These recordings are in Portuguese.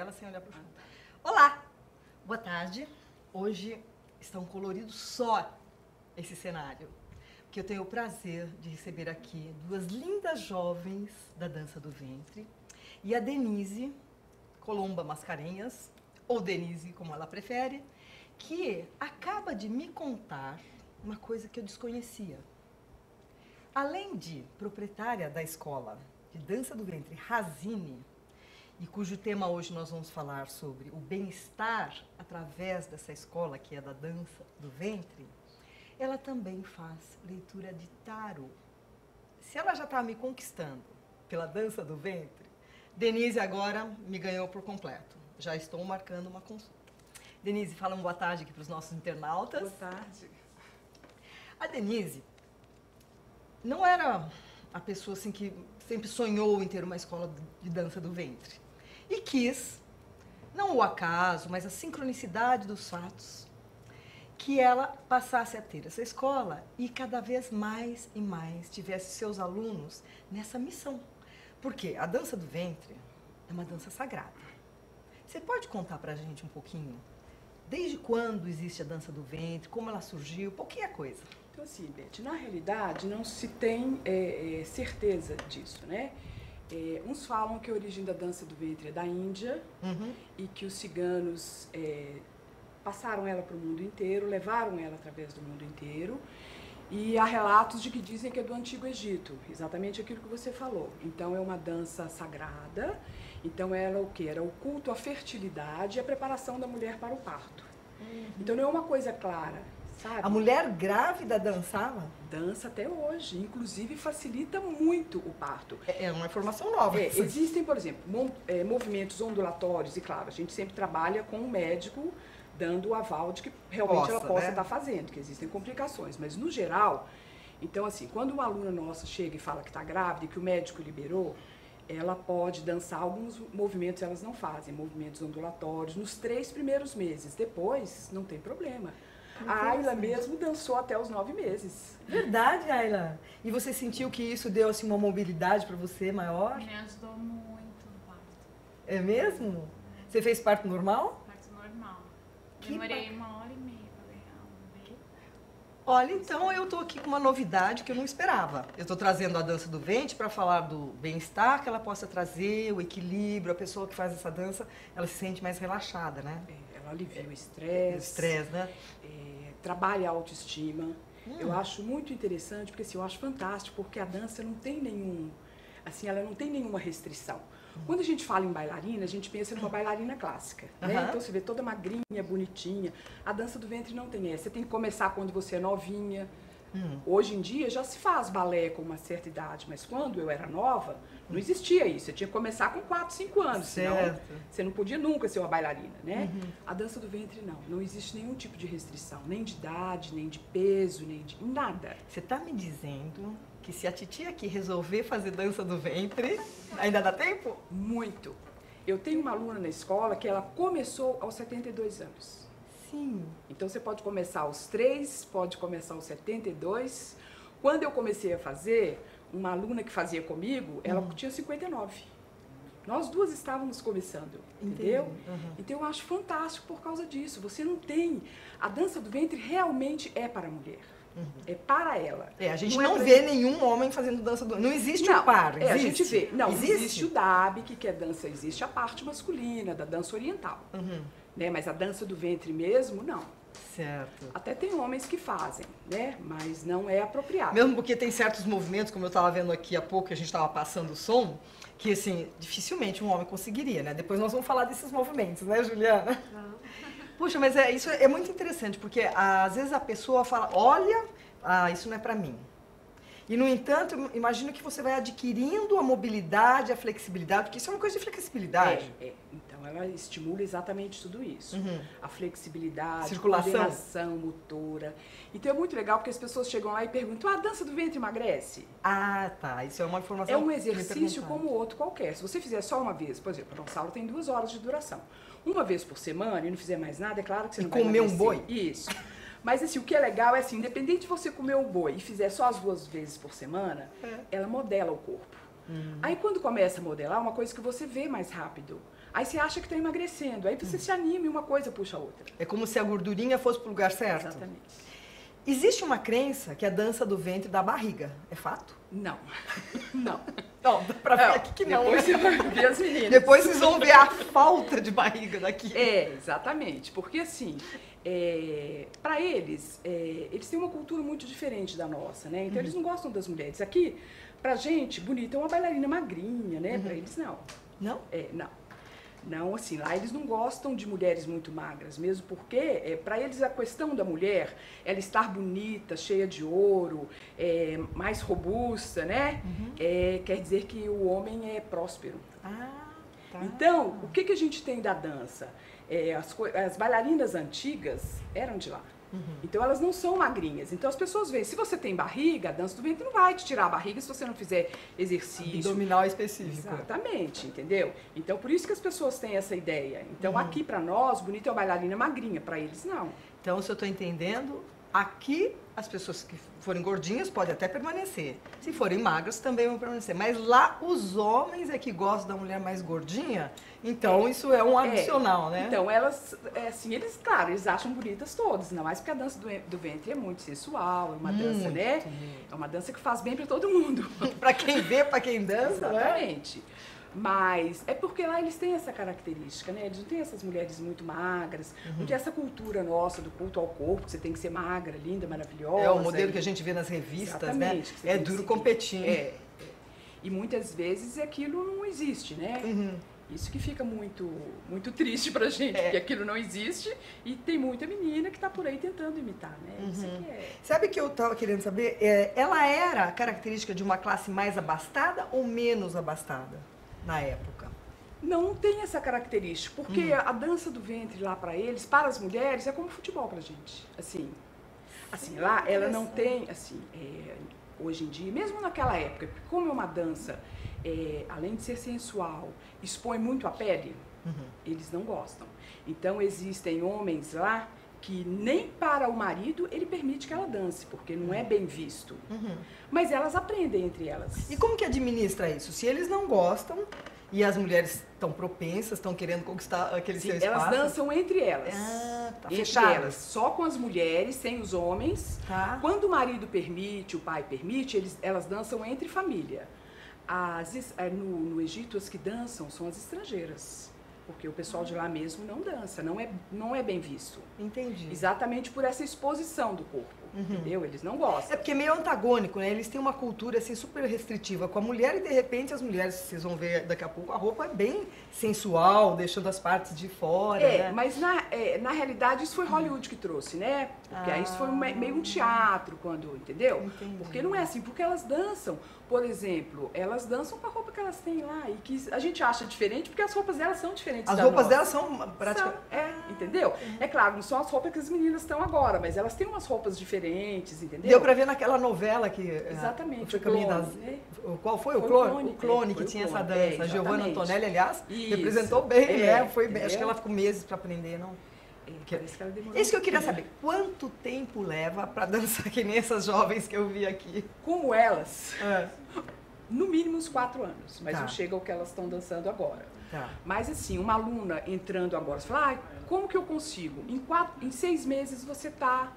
ela sem olhar para o chão. Olá, boa tarde. Hoje está um colorido só esse cenário, porque eu tenho o prazer de receber aqui duas lindas jovens da dança do ventre e a Denise Colomba Mascarenhas, ou Denise, como ela prefere, que acaba de me contar uma coisa que eu desconhecia. Além de proprietária da escola de dança do ventre Razine, e cujo tema hoje nós vamos falar sobre o bem-estar através dessa escola que é da dança do ventre, ela também faz leitura de tarô. Se ela já está me conquistando pela dança do ventre, Denise agora me ganhou por completo. Já estou marcando uma consulta. Denise, fala uma boa tarde aqui para os nossos internautas. Boa tarde. A Denise não era a pessoa assim que sempre sonhou em ter uma escola de dança do ventre. E quis, não o acaso, mas a sincronicidade dos fatos, que ela passasse a ter essa escola e cada vez mais e mais tivesse seus alunos nessa missão. Porque a dança do ventre é uma dança sagrada. Você pode contar pra gente um pouquinho? Desde quando existe a dança do ventre, como ela surgiu, pouquinha coisa. Então assim, Beth, na realidade não se tem certeza disso, né? Uns falam que a origem da dança do ventre é da Índia e que os ciganos passaram ela para o mundo inteiro, levaram ela através do mundo inteiro. E há relatos de que dizem que é do Antigo Egito, exatamente aquilo que você falou. Então é uma dança sagrada, então ela o quê? Era o culto à fertilidade e a preparação da mulher para o parto. Então não é uma coisa clara, sabe? A mulher grávida dançava? Dança até hoje, inclusive facilita muito o parto. É uma informação nova. Existem, por exemplo, movimentos ondulatórios, e claro, a gente sempre trabalha com um médico dando o aval de que realmente ela possa estar fazendo, que existem complicações. Mas, no geral, então, assim, quando uma aluna nossa chega e fala que está grávida e que o médico liberou, ela pode dançar alguns movimentos, elas não fazem, movimentos ondulatórios, nos 3 primeiros meses. Depois, não tem problema. A Ayla mesmo dançou até os 9 meses. Verdade, Ayla. E você sentiu que isso deu assim, uma mobilidade para você maior? Me ajudou muito no parto. É mesmo? Você fez parto normal? Parto normal. Que Demorei 1h30 para ganhar um bebê. Olha, então eu tô aqui com uma novidade que eu não esperava. Eu tô trazendo a dança do ventre para falar do bem-estar que ela possa trazer, o equilíbrio, a pessoa que faz essa dança, ela se sente mais relaxada, né? Ela alivia o estresse. O estresse, né? Trabalha a autoestima. Eu acho muito interessante, porque assim, eu acho fantástico, porque a dança não tem nenhum, assim, ela não tem nenhuma restrição. Quando a gente fala em bailarina, a gente pensa numa bailarina clássica, né? Então você vê toda magrinha, bonitinha. A dança do ventre não tem essa. Você tem que começar quando você é novinha. Hoje em dia já se faz balé com uma certa idade, mas quando eu era nova, não existia isso. Você tinha que começar com 4, 5 anos, senão você não podia nunca ser uma bailarina, né? A dança do ventre não existe nenhum tipo de restrição, nem de idade, nem de peso, nem de nada. Você tá me dizendo que se a titia aqui resolver fazer dança do ventre, ainda dá tempo? Muito. Eu tenho uma aluna na escola que ela começou aos 72 anos. Sim. Então você pode começar aos 3, pode começar aos 72. Quando eu comecei a fazer, uma aluna que fazia comigo, ela tinha 59. Nós duas estávamos começando, entendeu? Então eu acho fantástico por causa disso. Você não tem... A dança do ventre realmente é para a mulher. É para ela. A gente não vê nenhum homem fazendo dança do... Não existe o par, existe? A gente vê. Não, existe o DAB, que é dança, existe a parte masculina, da dança oriental. Né? Mas a dança do ventre mesmo, não. Certo. Até tem homens que fazem, né? Mas não é apropriado. Mesmo porque tem certos movimentos, como eu estava vendo aqui há pouco, que a gente estava passando o som, que, assim, dificilmente um homem conseguiria, né? Depois nós vamos falar desses movimentos, né, Juliana? Puxa, mas isso é muito interessante, porque às vezes a pessoa fala, olha, isso não é para mim. E, no entanto, eu imagino que você vai adquirindo a mobilidade, a flexibilidade, porque isso é uma coisa de flexibilidade. Então, ela estimula exatamente tudo isso. A flexibilidade, circulação, coordenação motora. Então, é muito legal, porque as pessoas chegam lá e perguntam, a dança do ventre emagrece? Ah, tá. Isso é uma informação. É um exercício como outro qualquer. Se você fizer só uma vez, por exemplo, a nossa aula tem 2 horas de duração. Uma vez por semana e não fizer mais nada, é claro que você não vai comer um boi? Isso. Mas assim, o que é legal é assim, independente de você comer um boi e fizer só as 2 vezes por semana, ela modela o corpo. Aí quando começa a modelar, é uma coisa que você vê mais rápido. Aí você acha que está emagrecendo, aí você se anima e uma coisa puxa a outra. É como se a gordurinha fosse pro lugar certo. Exatamente. Existe uma crença que a dança do ventre dá barriga. É fato? Não. Não. Não, dá pra ver aqui que não. Depois né? você vai ver as meninas. Depois vocês vão ver a falta de barriga daqui. Exatamente. Porque assim, para eles, eles têm uma cultura muito diferente da nossa, né? Então eles não gostam das mulheres. Aqui, pra gente, bonita é uma bailarina magrinha, né? Pra eles não. Não? Não. Não, assim, lá eles não gostam de mulheres muito magras, mesmo porque, para eles, a questão da mulher, ela estar bonita, cheia de ouro, mais robusta, né? Quer dizer que o homem é próspero. Ah, tá. Então, o que a gente tem da dança? As bailarinas antigas eram de lá. Então elas não são magrinhas. Então as pessoas veem, se você tem barriga, a dança do ventre não vai te tirar a barriga se você não fizer exercício. Abdominal específico. Exatamente, entendeu? Então por isso que as pessoas têm essa ideia. Então aqui pra nós, bonita é uma bailarina magrinha, pra eles não. Então, se eu tô entendendo, aqui as pessoas que forem gordinhas podem até permanecer. Se forem magras, também vão permanecer. Mas lá os homens é que gostam da mulher mais gordinha, então isso é um adicional, né? Então elas, assim, eles, claro, eles acham bonitas todas, ainda mais porque a dança do ventre é muito sensual, é uma dança, né? É uma dança que faz bem pra todo mundo. Pra quem vê, pra quem dança, né? Exatamente. Mas é porque lá eles têm essa característica, né? Eles não têm essas mulheres muito magras, não tem essa cultura nossa do culto ao corpo, que você tem que ser magra, linda, maravilhosa. É o modelo que a gente vê nas revistas, né? É duro competir. E muitas vezes aquilo não existe, né? Isso que fica muito, muito triste pra gente, porque aquilo não existe e tem muita menina que tá por aí tentando imitar, né? Isso que é. Sabe o que eu tava querendo saber? Ela era característica de uma classe mais abastada ou menos abastada na época? Não tem essa característica, porque a dança do ventre lá pra eles, para as mulheres, é como futebol pra gente. Assim lá ela não tem, assim, hoje em dia, mesmo naquela época, porque como é uma dança, além de ser sensual, expõe muito a pele, eles não gostam. Então existem homens lá que nem para o marido ele permite que ela dance, porque não é bem visto. Mas elas aprendem entre elas. E como que administra isso? Se eles não gostam e as mulheres estão propensas, estão querendo conquistar aquele seu espaço... Elas dançam entre elas. Tá entre fechadas. elas, só com as mulheres, sem os homens. Tá. Quando o marido permite, o pai permite, elas dançam entre família. No Egito, as que dançam são as estrangeiras. Porque o pessoal de lá mesmo não dança, não é bem visto. Entendi. Exatamente por essa exposição do corpo, entendeu? Eles não gostam. É porque é meio antagônico, né? Eles têm uma cultura assim super restritiva com a mulher e de repente as mulheres, vocês vão ver daqui a pouco, a roupa é bem sensual, deixando as partes de fora, né? Mas na realidade isso foi Hollywood que trouxe, né? Porque aí isso foi meio um teatro, entendeu? Entendi. Porque não é assim, porque elas dançam, por exemplo, elas dançam com a roupa que elas têm lá e que a gente acha diferente porque as roupas delas são diferentes As da roupas nossa. delas são praticamente... Entendeu? É claro, não são as roupas que as meninas estão agora, mas elas têm umas roupas diferentes, entendeu? Deu pra ver naquela novela que... Exatamente, Foi Caminho das... né? Qual foi? O Foi Clone? O Clone foi que o tinha essa Clone, dança. A Giovanna exatamente. Antonelli, aliás, Isso. representou bem, né? Foi bem. Acho entendeu? que ela ficou meses pra aprender, não? Parece que ela demorou Isso que eu um queria pouquinho. saber. Quanto tempo leva pra dançar que nem essas jovens que eu vi aqui? Como elas, É. no mínimo uns 4 anos, mas Tá. não chega ao que elas estão dançando agora. Tá. Mas assim, uma aluna entrando agora, você fala, como que eu consigo? Em 6 meses você tá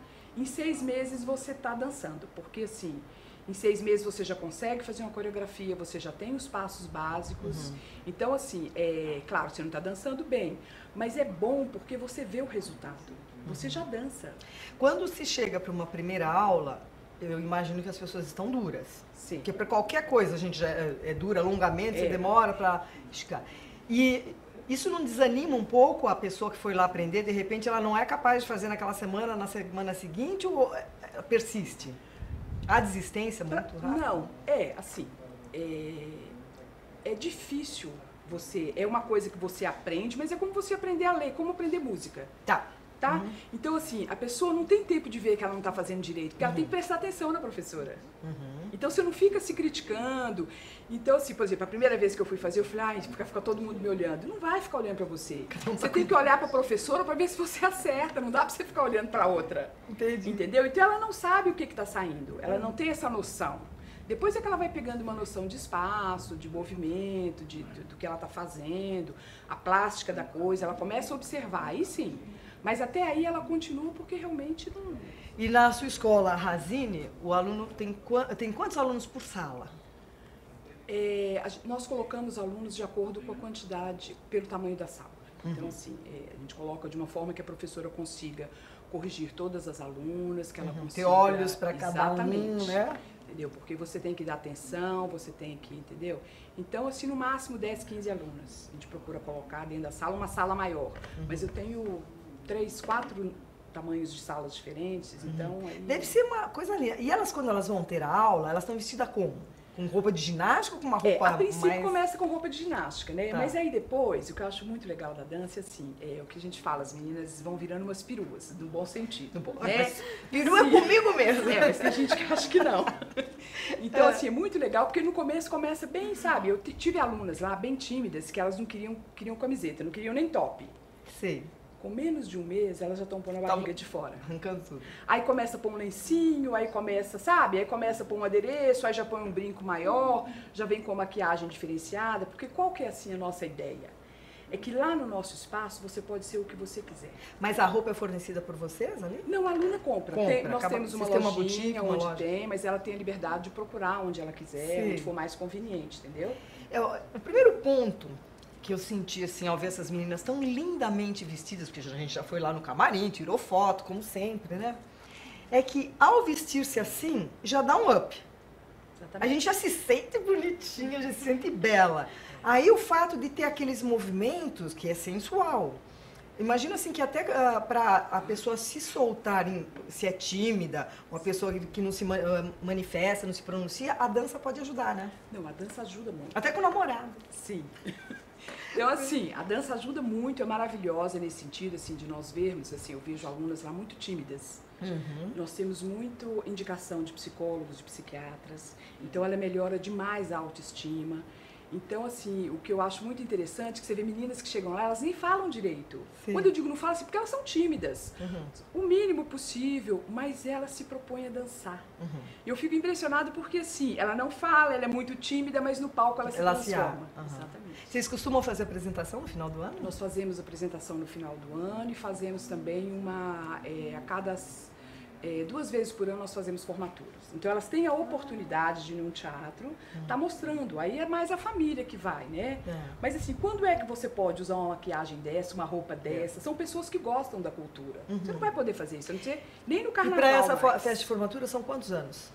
dançando, porque assim, em 6 meses você já consegue fazer uma coreografia, você já tem os passos básicos. Então assim, claro, você não está dançando bem, mas é bom porque você vê o resultado. Você já dança. Quando se chega para uma primeira aula, eu imagino que as pessoas estão duras. Sim. Porque para qualquer coisa a gente já é dura, alongamento, você demora para esticar. E isso não desanima um pouco a pessoa que foi lá aprender? De repente ela não é capaz de fazer naquela semana, na semana seguinte, ou persiste? A desistência muito rápida? Não, assim, é difícil você, é uma coisa que você aprende, mas é como você aprender a ler, como aprender música, Tá. tá? Então assim, a pessoa não tem tempo de ver que ela não tá fazendo direito, porque ela tem que prestar atenção na professora. Então você não fica se criticando. Então assim, por exemplo, a primeira vez que eu fui fazer, eu falei, fica todo mundo me olhando. Não vai ficar olhando pra você. Você tem que olhar pra professora pra ver se você acerta, não dá pra você ficar olhando pra outra. Entendi. Entendeu? Então ela não sabe o que tá saindo, ela não tem essa noção Depois é que ela vai pegando uma noção de espaço, de movimento, do que ela está fazendo, a plástica da coisa, ela começa a observar, aí sim. Mas até aí ela continua porque realmente não... E na sua escola, a Razine, o aluno tem quantos alunos por sala? Nós colocamos alunos de acordo com a quantidade, pelo tamanho da sala. Então, assim, a gente coloca de uma forma que a professora consiga corrigir todas as alunas, que ela consiga... Ter olhos para cada exatamente, um, né? Entendeu? Porque você tem que dar atenção, você tem que, entendeu? Então, assim, no máximo 10, 15 alunas. A gente procura colocar dentro da sala uma sala maior. Mas eu tenho 3, 4 tamanhos de salas diferentes, então... Aí... Deve ser uma coisa linda. E elas, quando elas vão ter a aula, elas estão vestidas como? Com roupa de ginástica ou com uma roupa a princípio mais... começa com roupa de ginástica, né? Tá. Mas aí depois, o que eu acho muito legal da dança, assim, é o que a gente fala, as meninas vão virando umas peruas, no bom sentido. Né? Perua é comigo mesmo. Mas tem gente que acha que não. Então, assim, é muito legal, porque no começo começa bem, sabe? Eu tive alunas lá bem tímidas, que elas não queriam camiseta, não queriam nem top. Sei. Com menos de um mês, elas já estão pondo a barriga de fora. Arrancando tudo. Aí começa a pôr um lencinho, aí começa, sabe? Aí começa a pôr um adereço, aí já põe um brinco maior, já vem com maquiagem diferenciada. Porque qual que é, assim, a nossa ideia? É que lá no nosso espaço, você pode ser o que você quiser. Mas a roupa é fornecida por vocês ali? Não, a aluna compra. Nós temos uma lojinha onde tem, mas ela tem a liberdade de procurar onde ela quiser, onde for mais conveniente, entendeu? O primeiro ponto que eu senti, assim, ao ver essas meninas tão lindamente vestidas, porque a gente já foi lá no camarim, tirou foto, como sempre, né? É que ao vestir-se assim, já dá um up. Exatamente. A gente já se sente bonitinha, já se sente bela. Aí o fato de ter aqueles movimentos, que é sensual. Imagina assim que até para a pessoa se soltar, se é tímida, uma pessoa que não se manifesta, não se pronuncia, a dança pode ajudar, né? Não, a dança ajuda muito. Até com o namorado. Sim. Então, assim, a dança ajuda muito, é maravilhosa nesse sentido, assim, de nós vermos, assim, eu vejo alunas lá muito tímidas. Nós temos muito indicação de psicólogos, de psiquiatras, então ela melhora demais a autoestima. Então, assim, o que eu acho muito interessante é que você vê meninas que chegam lá, elas nem falam direito. Sim. Quando eu digo não falam, assim, porque elas são tímidas. O mínimo possível, mas ela se propõe a dançar. E eu fico impressionada porque, assim, ela não fala, ela é muito tímida, mas no palco ela se transforma. Exatamente. Vocês costumam fazer apresentação no final do ano? Nós fazemos apresentação no final do ano e fazemos também uma, a cada... 2 vezes por ano nós fazemos formaturas. Então elas têm a oportunidade de ir num teatro, tá mostrando. Aí é mais a família que vai, né? Mas assim, quando é que você pode usar uma maquiagem dessa, uma roupa dessa? São pessoas que gostam da cultura. Você não vai poder fazer isso, a não ser nem no carnaval. E para essa festa de formatura são quantos anos?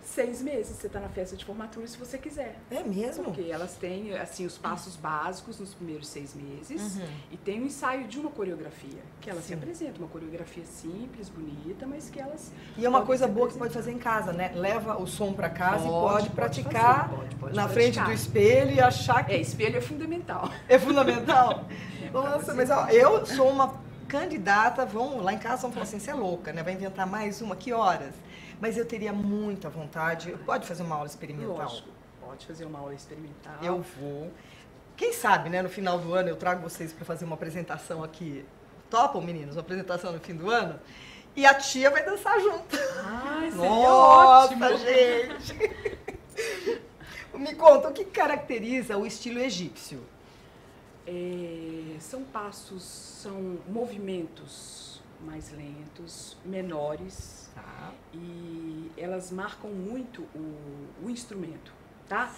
6 meses, você está na festa de formatura se você quiser. É mesmo? Porque elas têm, assim, os passos básicos nos primeiros 6 meses e tem o ensaio de uma coreografia, que elas se apresentam, uma coreografia simples, bonita, mas que elas... E é uma coisa boa que pode fazer em casa, né? Leva o som para casa e pode praticar na frente do espelho e achar que... espelho é fundamental. É fundamental? Nossa, mas ó, eu sou uma candidata, lá em casa vão falar assim, você é louca, né? Vai inventar mais uma, que horas? Mas eu teria muita vontade. Pode fazer uma aula experimental? Lógico, pode fazer uma aula experimental. Eu vou. Quem sabe, né, no final do ano eu trago vocês para fazer uma apresentação aqui. Topam, meninos? Uma apresentação no fim do ano? E a tia vai dançar junto. Ai, seria ótimo! Nossa, gente! Me conta, o que caracteriza o estilo egípcio? São passos, são movimentos mais lentos, menores. E elas marcam muito o instrumento, tá?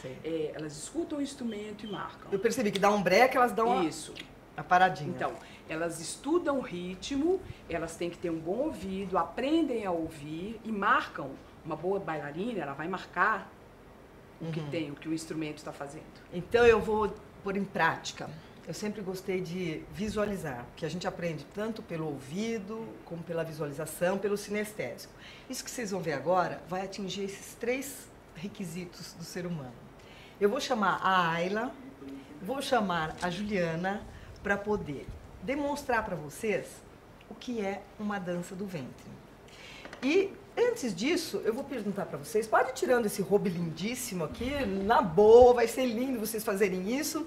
Elas escutam o instrumento e marcam. Eu percebi que dá um break, elas dão a paradinha. Então, elas estudam o ritmo, elas têm que ter um bom ouvido, aprendem a ouvir e marcam. Uma boa bailarina, ela vai marcar o que tem, o que o instrumento está fazendo. Então eu vou pôr em prática. Eu sempre gostei de visualizar, que a gente aprende tanto pelo ouvido, como pela visualização, pelo sinestésico. Isso que vocês vão ver agora vai atingir esses 3 requisitos do ser humano. Eu vou chamar a Ayla, vou chamar a Juliana para poder demonstrar para vocês o que é uma dança do ventre. E antes disso, eu vou perguntar para vocês, pode ir tirando esse hobby lindíssimo aqui, na boa, vai ser lindo vocês fazerem isso.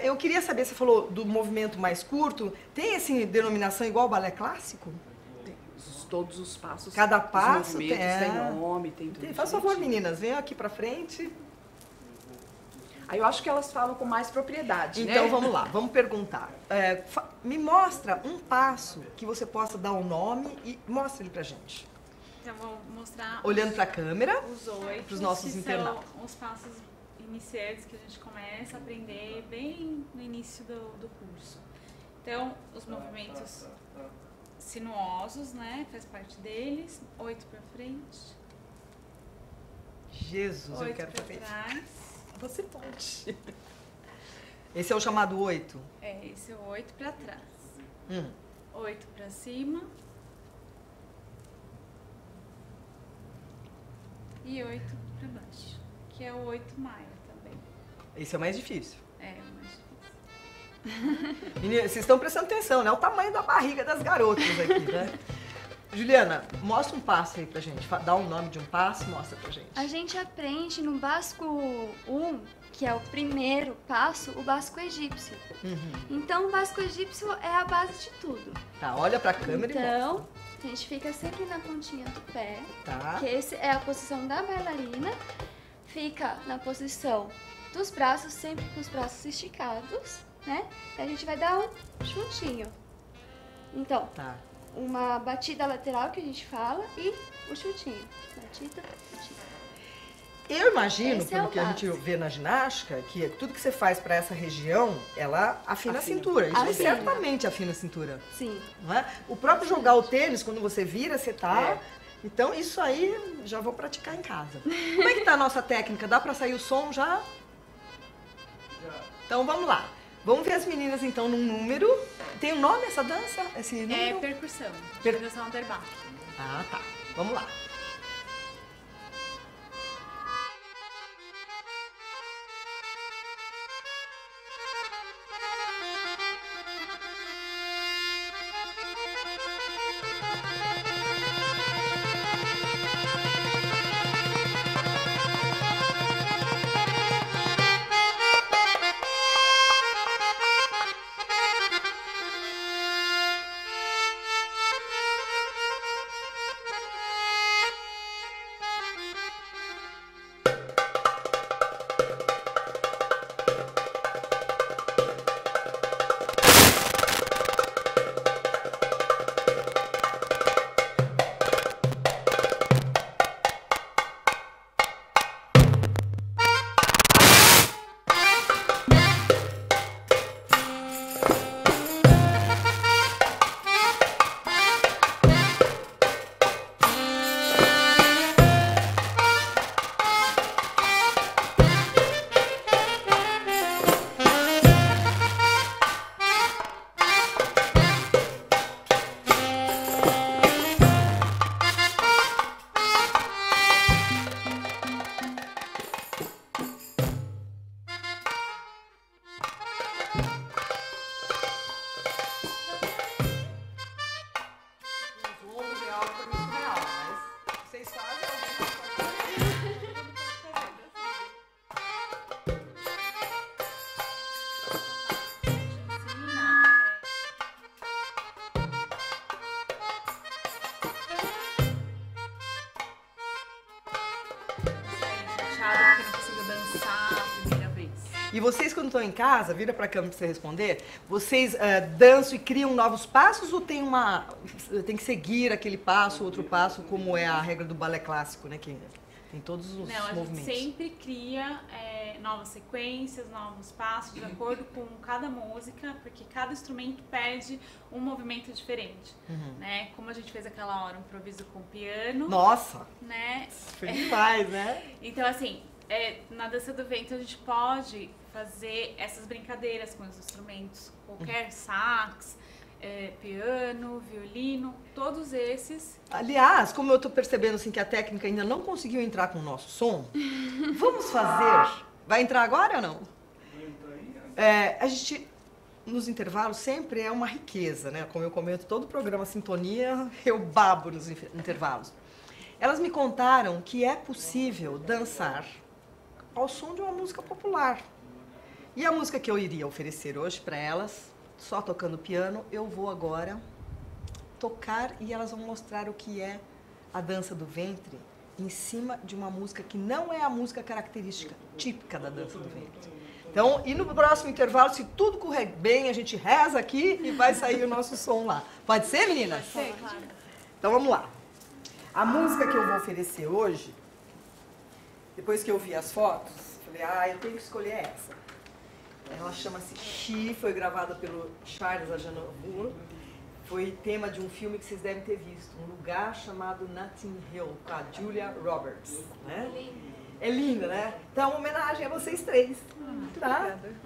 Eu queria saber, você falou do movimento mais curto, tem assim denominação igual ao balé clássico? Tem. Os todos os passos. Cada os passo movimentos, tem nome, tem tudo. Faz favor, direitinho. meninas, venham aqui pra frente. Aí eu acho que elas falam com mais propriedade, né? Então vamos lá, vamos perguntar. Me mostra um passo que você possa dar o nome e mostra ele pra gente. Então, vou mostrar Olhando pra câmera. os 8, pros nossos que internautas. são os passos iniciantes que a gente começa a aprender bem no início do curso. Então, os movimentos sinuosos, né? Faz parte deles. 8 pra frente. Jesus, eu 8 quero pra fazer isso. trás. Você pode. Esse é o chamado 8. Esse é o 8 pra trás. 8 pra cima. E 8 pra baixo. Que é o 8 maio também. Esse é o mais difícil. É o mais difícil. Meninas, vocês estão prestando atenção, né? O tamanho da barriga das garotas aqui, né? Juliana, mostra um passo aí pra gente. Dá o nome de um passo, mostra pra gente. A gente aprende no básico 1, que é o primeiro passo, o básico egípcio. Então, o básico egípcio é a base de tudo. Tá, olha pra câmera e Então, mostra. a gente fica sempre na pontinha do pé, Tá. que essa é a posição da bailarina. Fica na posição dos braços, sempre com os braços esticados, né? E a gente vai dar um chutinho. Então, Tá. uma batida lateral que a gente fala e o chutinho. Batida, batida. Eu imagino, Esse é pelo o que a gente básico. vê na ginástica, que tudo que você faz pra essa região, ela afina a cintura. Isso Afina. certamente afina a cintura, Sim. não é? O próprio jogar o tênis, quando você vira, você tá... É. Então, isso aí, já vou praticar em casa. Como é que tá a nossa técnica? Dá pra sair o som já? Então, vamos lá. Vamos ver as meninas, então, num número. Tem um nome essa dança? Esse É número? percussão. Per- Percussão Unterbach. Ah, tá. Vamos lá. E vocês, quando estão em casa, vira pra câmera pra você responder, vocês dançam e criam novos passos ou tem que seguir aquele passo, outro passo, como é a regra do balé clássico, né? Que tem todos os Não, a movimentos. gente sempre cria novas sequências, novos passos, de acordo com cada música, porque cada instrumento pede um movimento diferente, né? Como a gente fez aquela hora, um improviso com piano, Nossa, né? foi demais, né? Então, assim, na dança do vento a gente pode fazer essas brincadeiras com os instrumentos, qualquer sax, piano, violino, todos esses. Aliás, como eu tô percebendo assim, que a técnica ainda não conseguiu entrar com o nosso som, vamos fazer... Vai entrar agora ou não? A gente, nos intervalos, sempre é uma riqueza, né? Como eu comento todo o programa Sintonia, eu babo nos intervalos. Elas me contaram que é possível dançar ao som de uma música popular. E a música que eu iria oferecer hoje para elas, só tocando piano, eu vou agora tocar e elas vão mostrar o que é a dança do ventre em cima de uma música que não é a música característica, típica da dança do ventre. Então, e no próximo intervalo, se tudo correr bem, a gente reza aqui e vai sair o nosso som lá. Pode ser, meninas? Sim, claro. Então vamos lá. A música que eu vou oferecer hoje, depois que eu vi as fotos, falei, eu tenho que escolher essa. Ela chama-se She, foi gravada pelo Charles Aznavour. Foi tema de um filme que vocês devem ter visto, Um Lugar Chamado Notting Hill, com a Julia Roberts. Né? É linda, né? Então, uma homenagem a vocês três. Tá? Obrigada.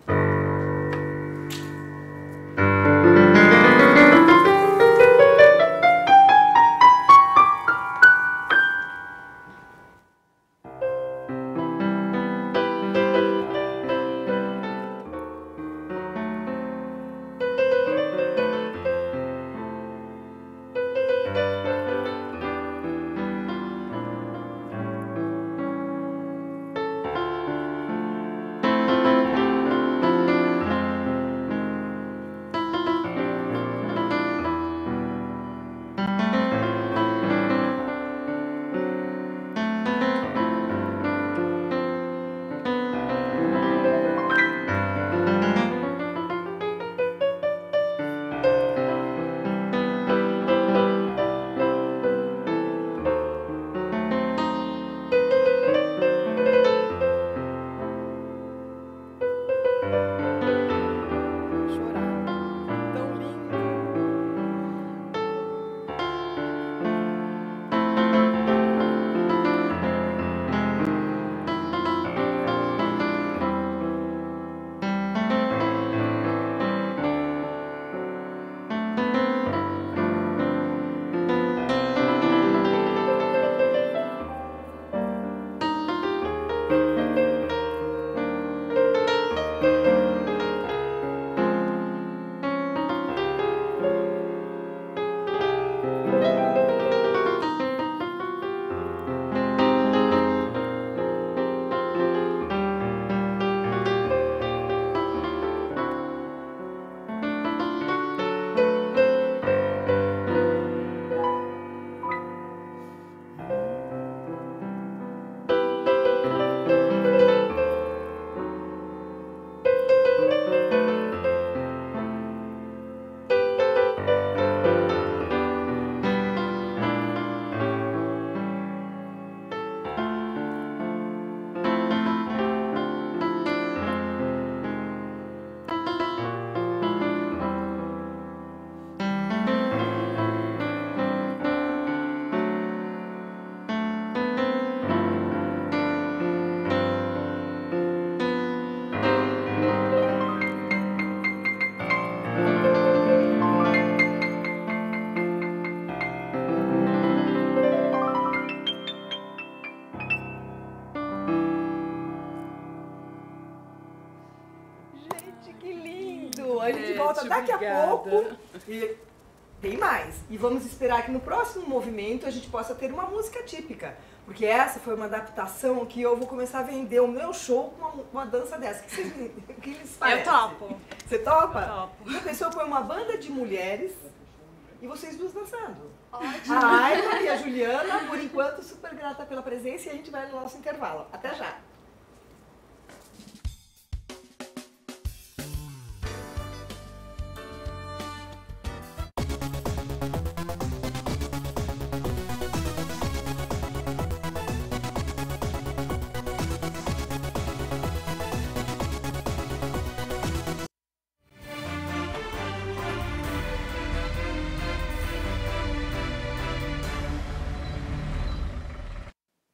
A gente volta daqui a pouco e tem mais. E vamos esperar que no próximo movimento a gente possa ter uma música típica. Porque essa foi uma adaptação que eu vou começar a vender o meu show com uma dança dessa. O que lhes parece? Eu topo. Você topa? Eu topo. A pessoa põe uma banda de mulheres e vocês duas dançando. Ótimo. A Aida e a Juliana, por enquanto, super grata pela presença e a gente vai no nosso intervalo. Até já!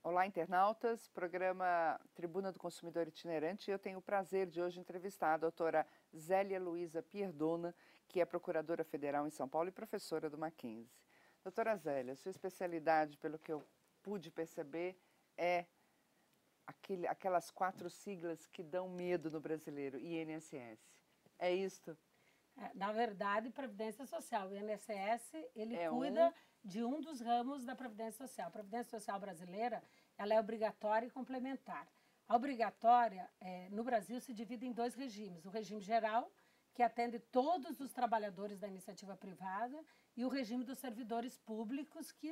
Olá, internautas, programa Tribuna do Consumidor Itinerante. Eu tenho o prazer de hoje entrevistar a doutora Zélia Luiza Pierdona, que é procuradora federal em São Paulo e professora do Mackenzie. Doutora Zélia, sua especialidade, pelo que eu pude perceber, é aquelas 4 siglas que dão medo no brasileiro, INSS. É isto? Na verdade, Previdência Social. O INSS, ele cuida de um dos ramos da Previdência Social. A Previdência Social brasileira, ela é obrigatória e complementar. A obrigatória, no Brasil, se divide em 2 regimes. O regime geral, que atende todos os trabalhadores da iniciativa privada, e o regime dos servidores públicos, que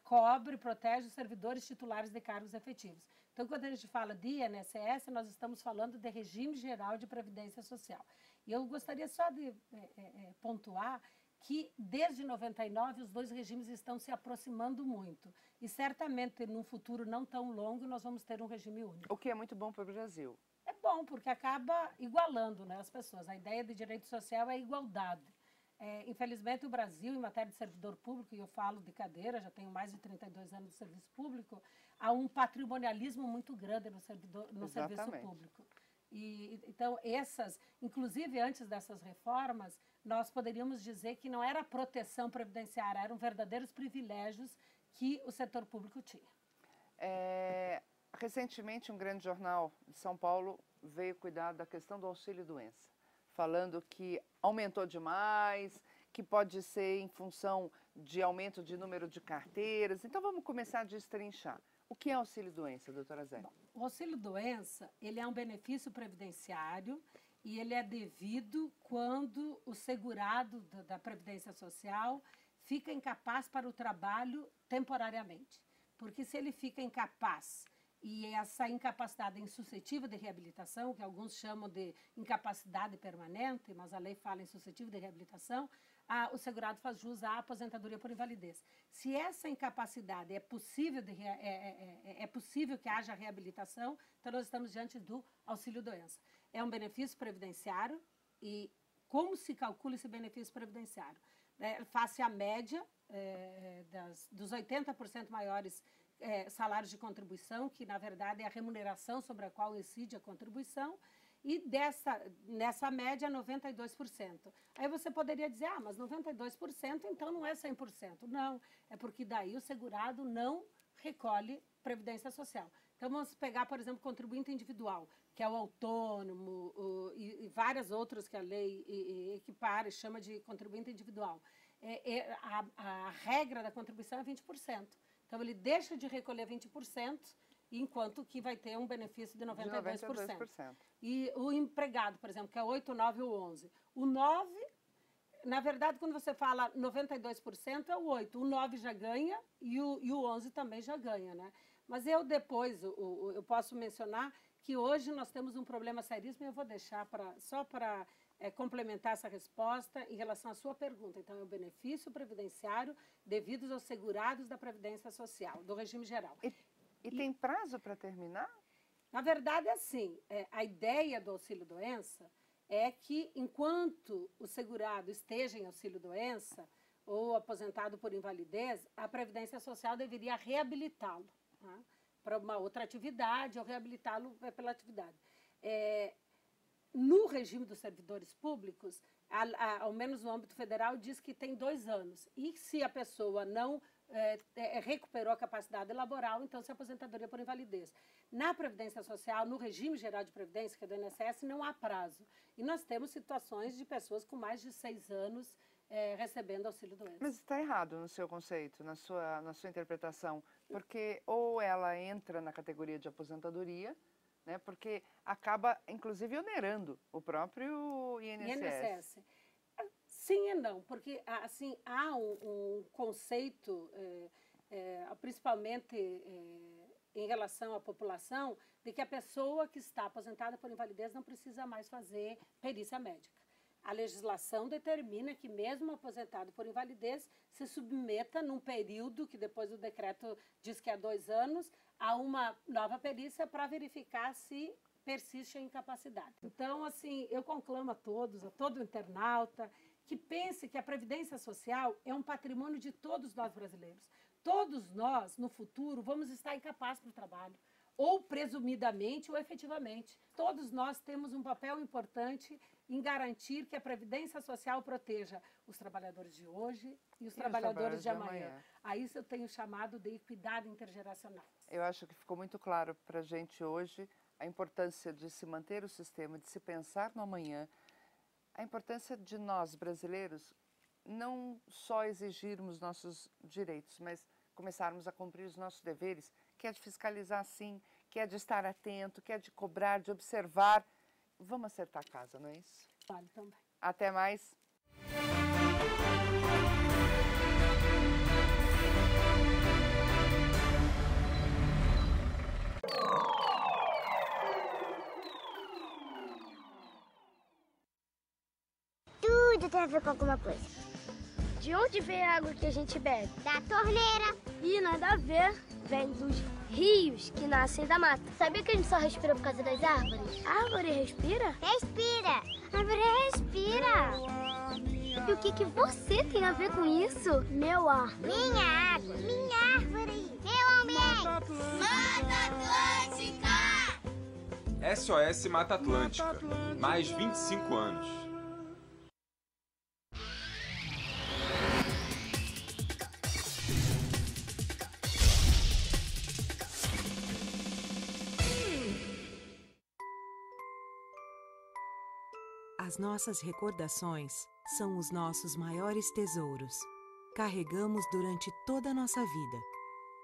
cobre e protege os servidores titulares de cargos efetivos. Então, quando a gente fala de INSS, nós estamos falando de regime geral de previdência social. E eu gostaria só de pontuar que, desde 99, os dois regimes estão se aproximando muito. E, certamente, num futuro não tão longo, nós vamos ter um regime único. O que é muito bom para o Brasil. É bom, porque acaba igualando, né, as pessoas. A ideia de direito social é a igualdade. Infelizmente, o Brasil, em matéria de servidor público, e eu falo de cadeira, já tenho mais de 32 anos de serviço público, há um patrimonialismo muito grande no serviço público. Então, inclusive antes dessas reformas, nós poderíamos dizer que não era proteção previdenciária, eram verdadeiros privilégios que o setor público tinha. Recentemente, um grande jornal de São Paulo veio cuidar da questão do auxílio-doença, falando que aumentou demais, que pode ser em função de aumento de número de carteiras. Então, vamos começar a destrinchar. O que é auxílio-doença, doutora Zé? O auxílio-doença, ele é um benefício previdenciário e ele é devido quando o segurado da Previdência Social fica incapaz para o trabalho temporariamente. Porque se ele fica incapaz e essa incapacidade é insuscetível de reabilitação, que alguns chamam de incapacidade permanente, mas a lei fala em suscetível de reabilitação, o segurado faz jus à aposentadoria por invalidez. Se essa incapacidade é possível que haja reabilitação, então nós estamos diante do auxílio-doença. É um benefício previdenciário e como se calcula esse benefício previdenciário? Face à média dos 80% maiores salários de contribuição, que na verdade é a remuneração sobre a qual incide a contribuição, e nessa média 92%. Aí você poderia dizer, mas 92% então não é 100%. Não, é porque daí o segurado não recolhe previdência social. Então vamos pegar, por exemplo, o contribuinte individual, que é o autônomo e várias outras que a lei equipara e chama de contribuinte individual. A regra da contribuição é 20%. Então ele deixa de recolher 20%, enquanto que vai ter um benefício de 92%. E o empregado, por exemplo, que é 8, 9 ou 11. O 9, na verdade, quando você fala 92%, é o 8. O 9 já ganha e o 11 também já ganha, né? Mas eu posso mencionar que hoje nós temos um problema seríssimo e eu vou deixar só para complementar essa resposta em relação à sua pergunta. Então, é o benefício previdenciário devido aos segurados da Previdência Social, do regime geral. E tem prazo para terminar? Na verdade, é assim, a ideia do auxílio-doença é que, enquanto o segurado esteja em auxílio-doença ou aposentado por invalidez, a Previdência Social deveria reabilitá-lo, tá, para uma outra atividade ou reabilitá-lo pela atividade. No regime dos servidores públicos, ao menos no âmbito federal, diz que tem 2 anos. E se a pessoa não recuperou a capacidade laboral, então se aposentadoria por invalidez. Na Previdência Social, no regime geral de previdência, que é do INSS, não há prazo. E nós temos situações de pessoas com mais de 6 anos recebendo auxílio-doença. Mas está errado no seu conceito, na sua interpretação, porque ou ela entra na categoria de aposentadoria, né, porque acaba, inclusive, onerando o próprio INSS. Sim e não, porque assim, há um conceito, principalmente em relação à população, de que a pessoa que está aposentada por invalidez não precisa mais fazer perícia médica. A legislação determina que mesmo aposentado por invalidez se submeta num período, que depois o decreto diz que é 2 anos, a uma nova perícia para verificar se persiste a incapacidade. Então, assim, eu conclamo a todo internauta, que pense que a Previdência Social é um patrimônio de todos nós brasileiros. Todos nós, no futuro, vamos estar incapazes para o trabalho, ou presumidamente ou efetivamente. Todos nós temos um papel importante em garantir que a Previdência Social proteja os trabalhadores de hoje e os trabalhadores de amanhã. A isso eu tenho chamado de equidade intergeracional. Eu acho que ficou muito claro para a gente hoje a importância de se manter o sistema, de se pensar no amanhã, a importância de nós, brasileiros, não só exigirmos nossos direitos, mas começarmos a cumprir os nossos deveres, que é de fiscalizar sim, que é de estar atento, que é de cobrar, de observar. Vamos acertar a casa, não é isso? Vale também. Até mais. Tudo tem a ver com alguma coisa. De onde vem a água que a gente bebe? Da torneira. Ih, nada a ver. Vem dos rios que nascem da mata. Sabia que a gente só respira por causa das árvores? A árvore respira? Respira. A árvore respira. E o que você tem a ver com isso? Meu ar. Minha água. Minha árvore. Meu ambiente. Mata Atlântica. SOS Mata Atlântica. Mais 25 anos. As nossas recordações são os nossos maiores tesouros. Carregamos durante toda a nossa vida.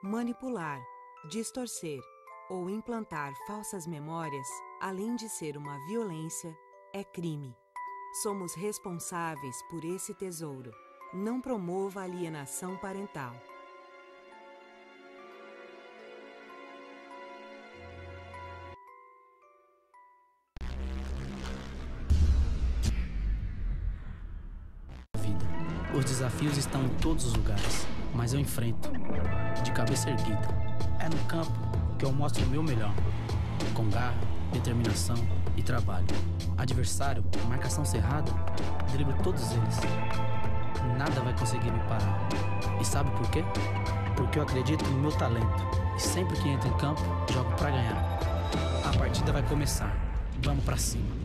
Manipular, distorcer ou implantar falsas memórias, além de ser uma violência, é crime. Somos responsáveis por esse tesouro. Não promova alienação parental. Os desafios estão em todos os lugares, mas eu enfrento, de cabeça erguida. É no campo que eu mostro o meu melhor, com garra, determinação e trabalho. Adversário, marcação cerrada, driblo todos eles. Nada vai conseguir me parar. E sabe por quê? Porque eu acredito no meu talento. E sempre que entro em campo, jogo pra ganhar. A partida vai começar. Vamos pra cima.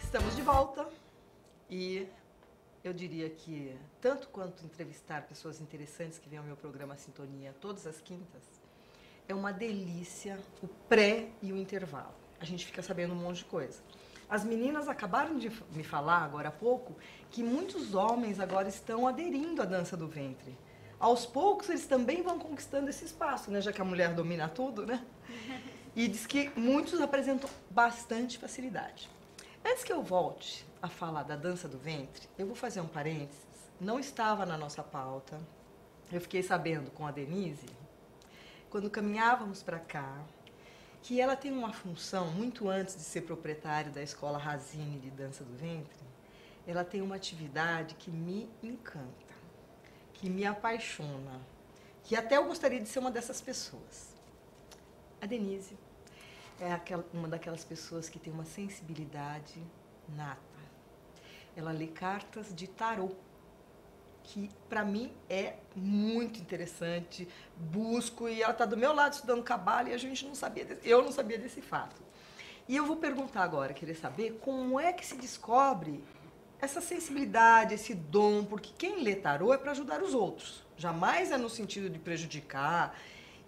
Estamos de volta e eu diria que, tanto quanto entrevistar pessoas interessantes que vêm ao meu programa Sintonia todas as quintas, é uma delícia o pré e o intervalo. A gente fica sabendo um monte de coisa. As meninas acabaram de me falar agora há pouco que muitos homens agora estão aderindo à dança do ventre. Aos poucos eles também vão conquistando esse espaço, né? Já que a mulher domina tudo, né? E diz que muitos apresentam bastante facilidade. Antes que eu volte a falar da dança do ventre, eu vou fazer um parênteses. Não estava na nossa pauta. Eu fiquei sabendo com a Denise, quando caminhávamos para cá, que ela tem uma função, muito antes de ser proprietária da Escola Razine de Dança do Ventre, ela tem uma atividade que me encanta, que me apaixona, que até eu gostaria de ser uma dessas pessoas. A Denise é uma daquelas pessoas que tem uma sensibilidade nata. Ela lê cartas de tarô, que para mim é muito interessante. Busco e ela está do meu lado estudando cabala e a gente não sabia, eu não sabia desse fato. E eu vou perguntar agora, querer saber como é que se descobre essa sensibilidade, esse dom, porque quem lê tarô é para ajudar os outros, jamais é no sentido de prejudicar,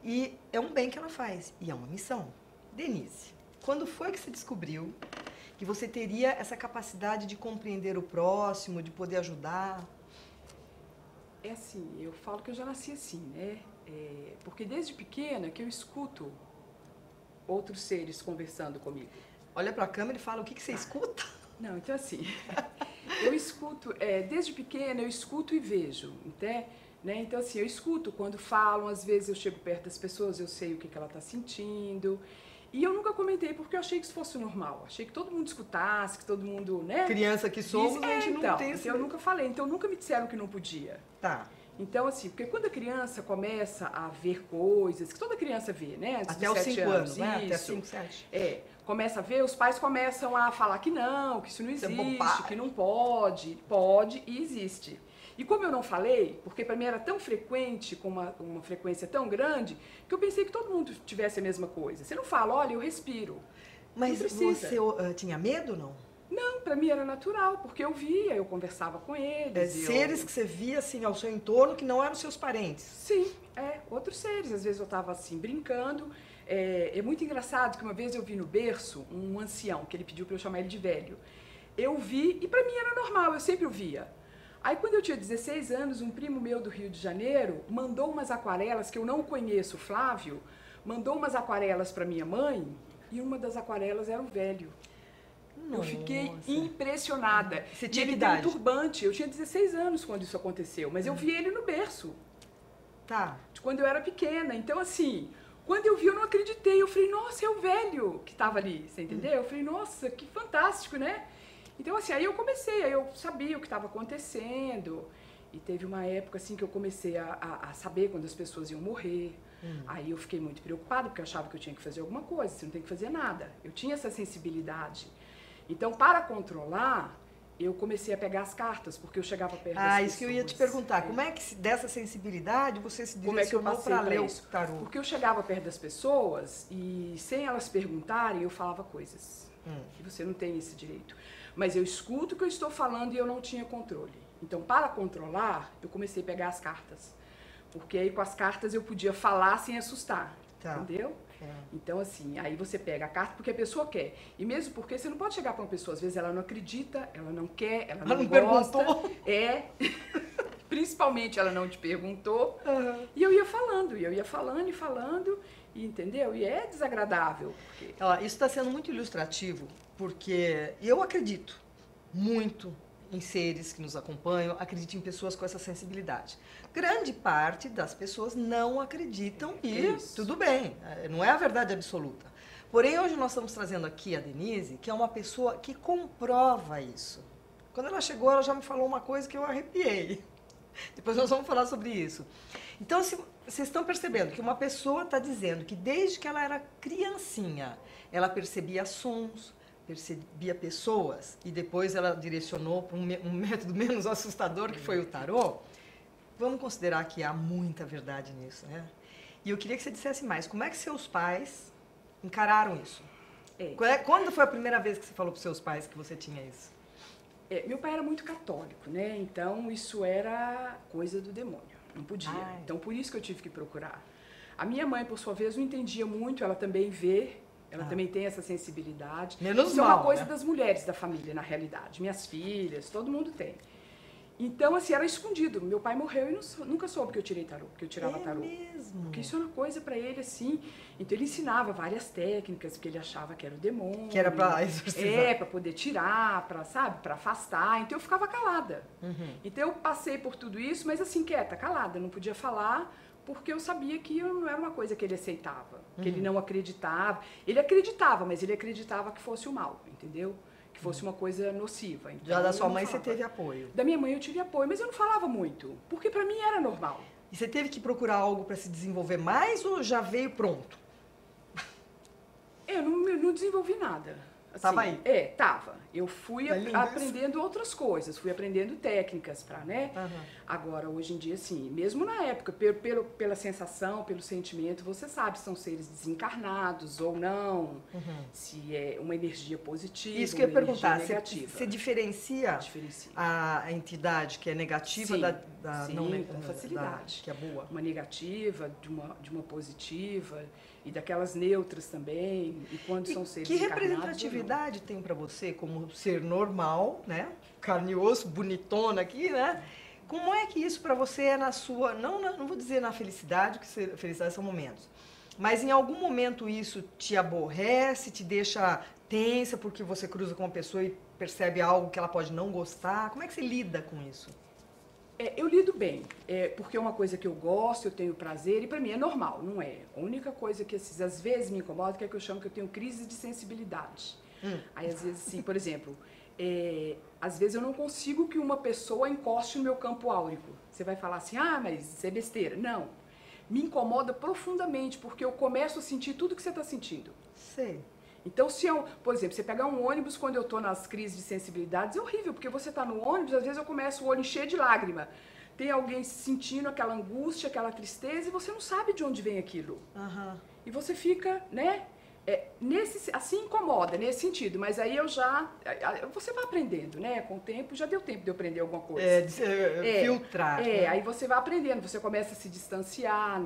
e é um bem que ela faz, e é uma missão. Denise, quando foi que você descobriu que você teria essa capacidade de compreender o próximo, de poder ajudar? É assim, eu falo que eu já nasci assim, né? Porque desde pequena que eu escuto outros seres conversando comigo. Olha para a câmera e fala o que você escuta. Não, então assim, eu escuto, desde pequena eu escuto e vejo, né? Então assim, eu escuto quando falam, às vezes eu chego perto das pessoas, eu sei o que ela está sentindo. E eu nunca comentei porque eu achei que isso fosse normal. Achei que todo mundo escutasse, que todo mundo, né? Criança que somos, a gente não tem esse... eu nunca falei. Então, nunca me disseram que não podia. Tá. Então, assim, porque quando a criança começa a ver coisas, que toda criança vê, né? Antes até os 5 anos, né? Até 5, 7. Começa a ver, os pais começam a falar que não, que isso não existe, que não pode. Pode e existe. E como eu não falei, porque para mim era tão frequente, com uma frequência tão grande, que eu pensei que todo mundo tivesse a mesma coisa. Você não fala, olha, eu respiro. Mas você tinha medo ou não? Não, para mim era natural, porque eu via, eu conversava com eles. Seres que você via assim ao seu entorno que não eram seus parentes? Sim, outros seres. Às vezes eu estava assim, brincando. É muito engraçado que uma vez eu vi no berço um ancião, que ele pediu para eu chamar ele de velho. Eu vi, e para mim era normal, eu sempre o via. Aí, quando eu tinha 16 anos, um primo meu do Rio de Janeiro mandou umas aquarelas, que eu não conheço, o Flávio, mandou umas aquarelas para minha mãe, e uma das aquarelas era o velho. Nossa. Eu fiquei impressionada. Você tinha que idade? Tem um turbante. Eu tinha 16 anos quando isso aconteceu, mas eu vi ele no berço. Tá. De quando eu era pequena. Então, assim, quando eu vi, eu não acreditei. Eu falei, nossa, é o velho que estava ali, você entendeu? Eu falei, nossa, que fantástico, né? Então, assim, aí eu comecei, aí eu sabia o que estava acontecendo. E teve uma época, assim, que eu comecei a saber quando as pessoas iam morrer. Aí eu fiquei muito preocupada, porque eu achava que eu tinha que fazer alguma coisa, você não tem que fazer nada. Eu tinha essa sensibilidade. Então, para controlar, eu comecei a pegar as cartas, porque eu chegava perto das pessoas. Isso que eu ia te perguntar. Como é que, dessa sensibilidade, você se direcionou para ler o tarô? Porque eu chegava perto das pessoas e, sem elas perguntarem, eu falava coisas. E você não tem esse direito. Mas eu escuto o que eu estou falando e eu não tinha controle. Então, para controlar, eu comecei a pegar as cartas. Porque aí, com as cartas, eu podia falar sem assustar. Tá. Entendeu? Então, assim, aí você pega a carta porque a pessoa quer. E mesmo porque você não pode chegar para uma pessoa, às vezes ela não acredita, ela não quer, ela não gosta. Perguntou. Principalmente ela não te perguntou. E eu ia falando, e falando, e entendeu? E é desagradável. Porque... Isso está sendo muito ilustrativo, porque eu acredito muito em seres que nos acompanham, acredito em pessoas com essa sensibilidade. Grande parte das pessoas não acreditam e tudo bem, não é a verdade absoluta. Porém, hoje nós estamos trazendo aqui a Denise, que é uma pessoa que comprova isso. Quando ela chegou, ela já me falou uma coisa que eu arrepiei. Depois nós vamos falar sobre isso. Então, se vocês estão percebendo que uma pessoa está dizendo que desde que ela era criancinha, ela percebia sons, percebia pessoas, e depois ela direcionou para um método menos assustador, que foi o tarô, vamos considerar que há muita verdade nisso, né? E eu queria que você dissesse mais, como é que seus pais encararam isso? Quando foi a primeira vez que você falou para os seus pais que você tinha isso? Meu pai era muito católico, né? Então isso era coisa do demônio, não podia. Então por isso que eu tive que procurar. A minha mãe, por sua vez, não entendia muito, ela também vê, ela também tem essa sensibilidade. Menos isso mal, é uma coisa, né? Das mulheres da família, na realidade. Minhas filhas, todo mundo tem. Então, assim, era escondido. Meu pai morreu e nunca soube que eu tirei tarô, que eu tirava tarô. Mesmo? Porque isso é uma coisa pra ele, assim. Então, ele ensinava várias técnicas, porque ele achava que era o demônio. Que era pra exorcizar. Pra poder tirar, pra afastar. Então, eu ficava calada. Então, eu passei por tudo isso, mas assim, quieta, calada. Não podia falar, porque eu sabia que não era uma coisa que ele aceitava. Que ele não acreditava. Ele acreditava, mas ele acreditava que fosse o mal, entendeu? Que fosse uma coisa nociva. Então, já da sua mãe você teve apoio? Da minha mãe eu tive apoio, mas eu não falava muito, porque pra mim era normal. E você teve que procurar algo para se desenvolver mais ou já veio pronto? Eu não desenvolvi nada. Assim, tava aí? Tava. Eu fui aprendendo outras coisas, fui aprendendo técnicas pra, né? Agora, hoje em dia, assim, mesmo na época, pela sensação, pelo sentimento, você sabe se são seres desencarnados ou não, se é uma energia positiva, isso que eu ia perguntar, negativa. Você diferencia a entidade que é negativa sim, da não com facilidade. Que é boa? Uma negativa, de uma positiva, e daquelas neutras também, e quando são seres que representatividade tem para você como ser normal, né? Carne e osso, bonitona aqui, né? Como é que isso para você é na sua, não vou dizer na felicidade, que felicidade são momentos, mas em algum momento isso te aborrece, te deixa tensa porque você cruza com uma pessoa e percebe algo que ela pode não gostar? Como é que você lida com isso? Eu lido bem, porque é uma coisa que eu gosto, eu tenho prazer, e para mim é normal, não é? A única coisa que às vezes me incomoda é que eu chamo que eu tenho crise de sensibilidade. Aí, às vezes, assim, por exemplo, às vezes eu não consigo que uma pessoa encoste no meu campo áurico. Você vai falar assim, mas isso é besteira. Não. Me incomoda profundamente, porque eu começo a sentir tudo que você está sentindo. Sei. Então, por exemplo, você pegar um ônibus quando eu estou nas crises de sensibilidades, é horrível, porque você está no ônibus, às vezes eu começo o olho cheio de lágrima. Tem alguém sentindo aquela angústia, aquela tristeza, e você não sabe de onde vem aquilo. E você fica, né? Assim incomoda, nesse sentido, mas aí você vai aprendendo, né? Com o tempo, já deu tempo de eu aprender alguma coisa. Filtrar. Né? Aí você vai aprendendo, você começa a se distanciar,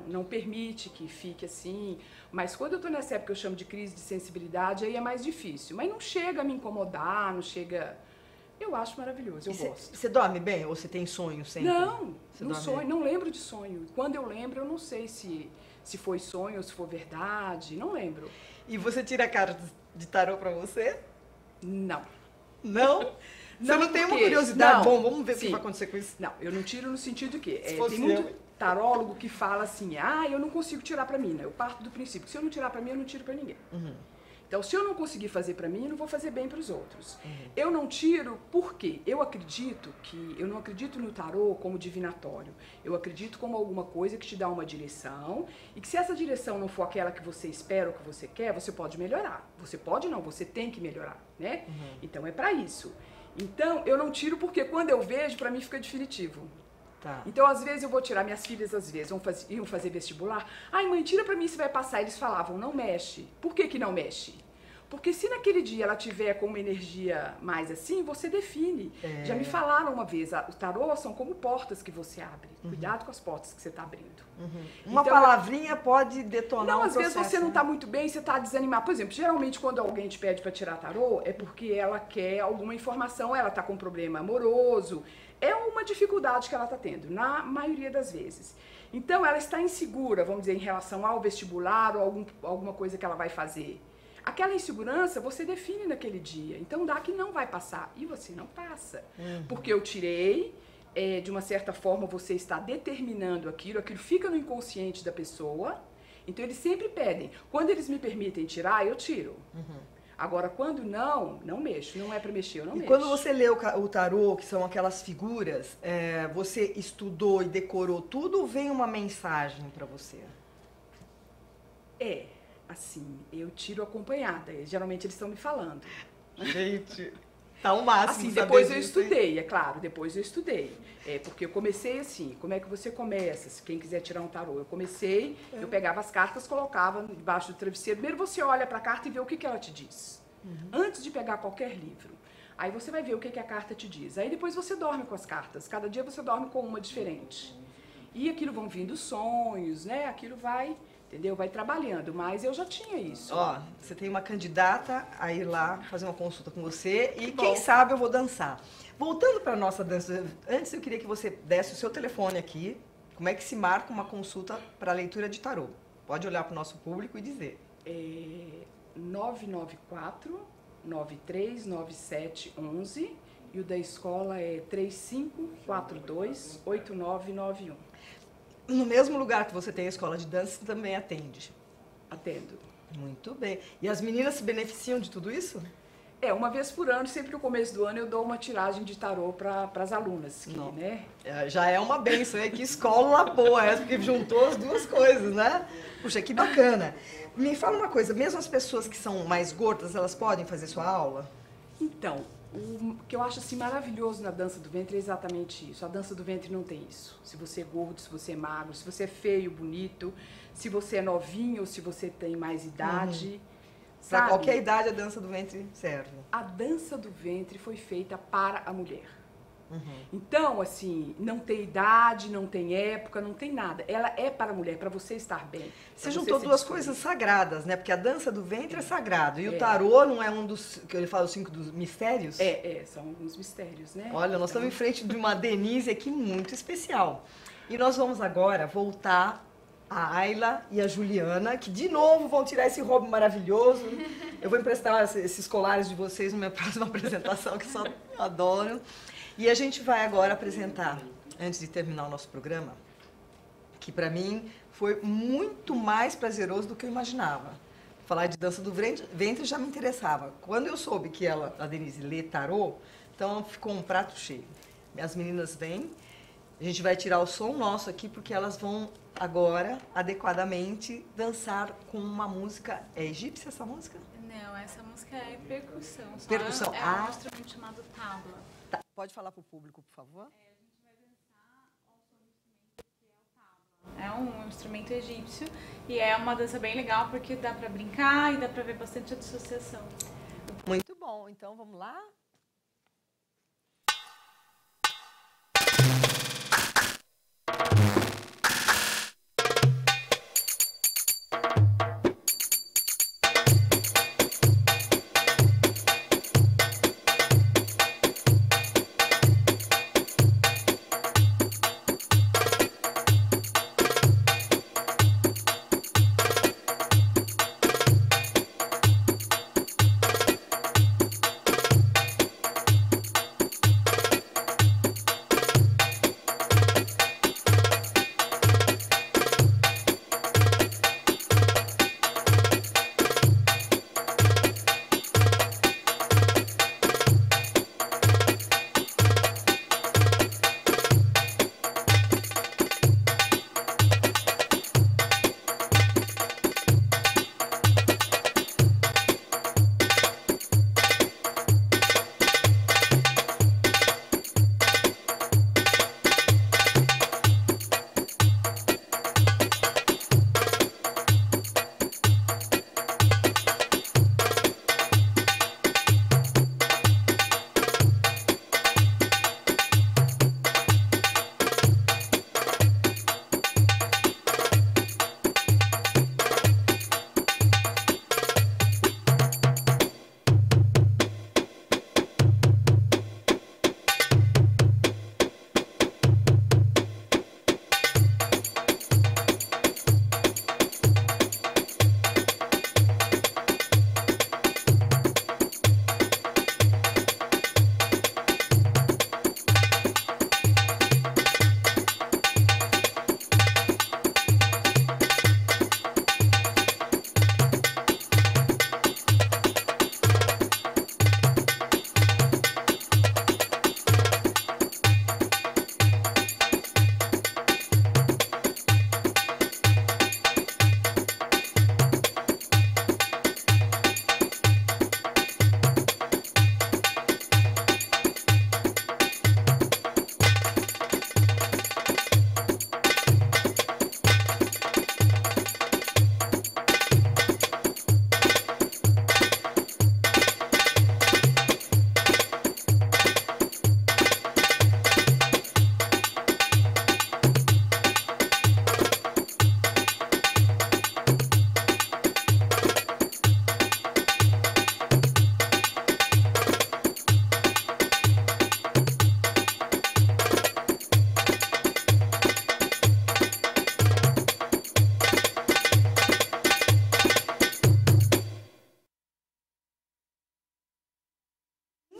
não permite que fique assim. Mas quando eu tô nessa época que eu chamo de crise de sensibilidade, aí é mais difícil. Mas não chega a me incomodar, não chega... Eu acho maravilhoso, eu gosto. Você dorme bem ou você tem sonho sempre? Não sonho, não lembro de sonho. Quando eu lembro, eu não sei se foi sonho ou se foi verdade, não lembro. E você tira cartas de tarô pra você? Não. Não? Você não tem uma curiosidade? Não. Bom, vamos ver o que vai acontecer com isso. Não, eu não tiro no sentido que... Tem muito tarólogo que fala assim, eu não consigo tirar pra mim, né? Eu parto do princípio que se eu não tirar pra mim, eu não tiro pra ninguém. Então, se eu não conseguir fazer pra mim, eu não vou fazer bem pros outros. Eu não tiro porque eu não acredito no tarô como divinatório. Eu acredito como alguma coisa que te dá uma direção e que se essa direção não for aquela que você espera ou que você quer, você pode melhorar. Você pode não, você tem que melhorar, né? Então, é pra isso. Então, eu não tiro porque quando eu vejo, pra mim fica definitivo. Tá. Então, às vezes, eu vou tirar, minhas filhas, às vezes, iam fazer vestibular. Ai, mãe, tira pra mim se vai passar. Eles falavam, não mexe. Por que não mexe? Porque se naquele dia ela tiver com uma energia mais assim, você define. Já me falaram uma vez, o tarô são como portas que você abre. Cuidado com as portas que você está abrindo. Uma palavrinha pode detonar um processo. Às vezes você não está muito bem, você está desanimado. Por exemplo, geralmente quando alguém te pede para tirar tarô, é porque ela quer alguma informação, ela está com um problema amoroso. É uma dificuldade que ela está tendo, na maioria das vezes. Então, ela está insegura, vamos dizer, em relação ao vestibular ou alguma coisa que ela vai fazer. Aquela insegurança você define naquele dia. Então, dá que não vai passar. E você não passa. Porque eu tirei, de uma certa forma, você está determinando aquilo fica no inconsciente da pessoa. Então, eles sempre pedem. Quando eles me permitem tirar, eu tiro. Agora, quando não mexo. Não é para mexer, eu não mexo. E quando você lê o tarô, que são aquelas figuras, você estudou e decorou tudo ou vem uma mensagem para você? Assim, eu tiro acompanhada. Geralmente eles estão me falando. Gente, tá o máximo. Assim, depois eu estudei, é claro, depois eu estudei. Porque eu comecei assim, como é que você começa? Se quem quiser tirar um tarô, eu comecei, eu pegava as cartas, colocava debaixo do travesseiro. Primeiro você olha para a carta e vê o que ela te diz. Antes de pegar qualquer livro. Aí você vai ver o que a carta te diz. Aí depois você dorme com as cartas. Cada dia você dorme com uma diferente. E aquilo vão vindo sonhos, né? Aquilo vai... Entendeu? Vai trabalhando, mas eu já tinha isso. Você tem uma candidata a ir lá fazer uma consulta com você e quem sabe eu vou dançar. Voltando para a nossa dança, antes eu queria que você desse o seu telefone aqui, como é que se marca uma consulta para leitura de tarô. Pode olhar para o nosso público e dizer. 994-939711 e o da escola é 3542-8991. No mesmo lugar que você tem a escola de dança, você também atende? Atendo. Muito bem. E as meninas se beneficiam de tudo isso? Uma vez por ano, sempre no começo do ano, eu dou uma tiragem de tarô para as alunas. Né? Já é uma benção, hein? Que escola boa essa, porque juntou as duas coisas, né? Puxa, que bacana. Me fala uma coisa, mesmo as pessoas que são mais gordas, elas podem fazer sua aula? Então, o que eu acho assim maravilhoso na dança do ventre é exatamente isso. A dança do ventre não tem isso. Se você é gordo, se você é magro, se você é feio, bonito, se você é novinho ou se você tem mais idade. Para qualquer idade a dança do ventre serve. A dança do ventre foi feita para a mulher. Então, assim, não tem idade, não tem época, não tem nada. Ela é para a mulher, para você estar bem. Você juntou duas coisas sagradas, né? Porque a dança do ventre é sagrado. E o tarô não é um dos, que ele fala, os 5 dos mistérios? São alguns mistérios, né? Olha, nós estamos em frente de uma Denise aqui muito especial. E nós vamos agora voltar a Ayla e a Juliana, que de novo vão tirar esse hobby maravilhoso. Eu vou emprestar esses colares de vocês na minha próxima apresentação, que só adoro. E a gente vai agora apresentar antes de terminar o nosso programa, que para mim foi muito mais prazeroso do que eu imaginava. Falar de dança do ventre já me interessava. Quando eu soube que a Denise, lê tarô, então ficou um prato cheio. As meninas vêm, a gente vai tirar o som nosso aqui, porque elas vão agora, adequadamente, dançar com uma música... É egípcia essa música? Não, essa música é percussão. Percussão. É um instrumento chamado tábua. Tá. Pode falar para o público, por favor? A gente vai dançar ao som do instrumento que é o tábua. É um instrumento egípcio e é uma dança bem legal porque dá para brincar e dá para ver bastante dissociação. Muito bom. Então, vamos lá?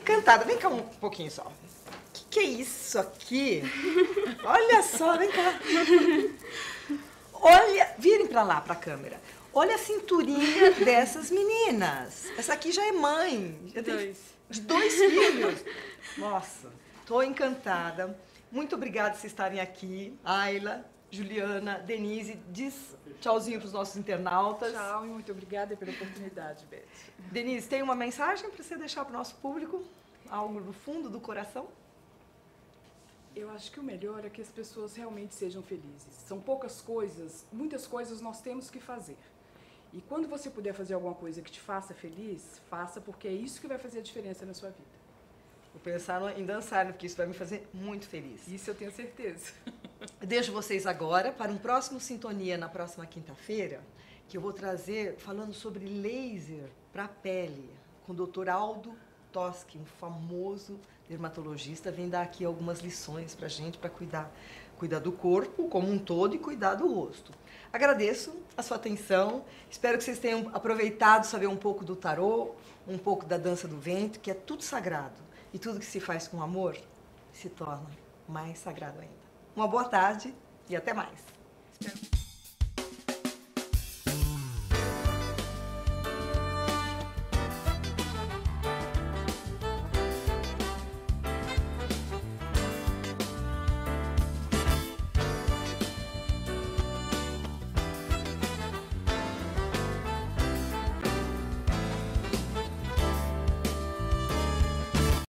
Encantada. Vem cá um pouquinho só. O que é isso aqui? Olha só, vem cá. Olha, virem pra lá, pra câmera. Olha a cinturinha dessas meninas. Essa aqui já é mãe. Já tem de 2 filhos. Nossa, tô encantada. Muito obrigada por vocês estarem aqui. Ayla, Juliana, Denise, diz tchauzinho para os nossos internautas. Tchau e muito obrigada pela oportunidade, Beth. Denise, tem uma mensagem para você deixar para o nosso público? Algo do fundo do coração? Eu acho que o melhor é que as pessoas realmente sejam felizes. São poucas coisas, muitas coisas nós temos que fazer. E quando você puder fazer alguma coisa que te faça feliz, faça, porque é isso que vai fazer a diferença na sua vida. Vou pensar em dançar, porque isso vai me fazer muito feliz. Isso eu tenho certeza. Deixo vocês agora para um próximo Sintonia na próxima quinta-feira, que eu vou trazer falando sobre laser para a pele, com o Dr. Aldo Toschi, um famoso dermatologista, vem dar aqui algumas lições para a gente, para cuidar do corpo como um todo e cuidar do rosto. Agradeço a sua atenção, espero que vocês tenham aproveitado saber um pouco do tarô, um pouco da dança do ventre, que é tudo sagrado. E tudo que se faz com amor se torna mais sagrado ainda. uma boa tarde e até mais. Espero.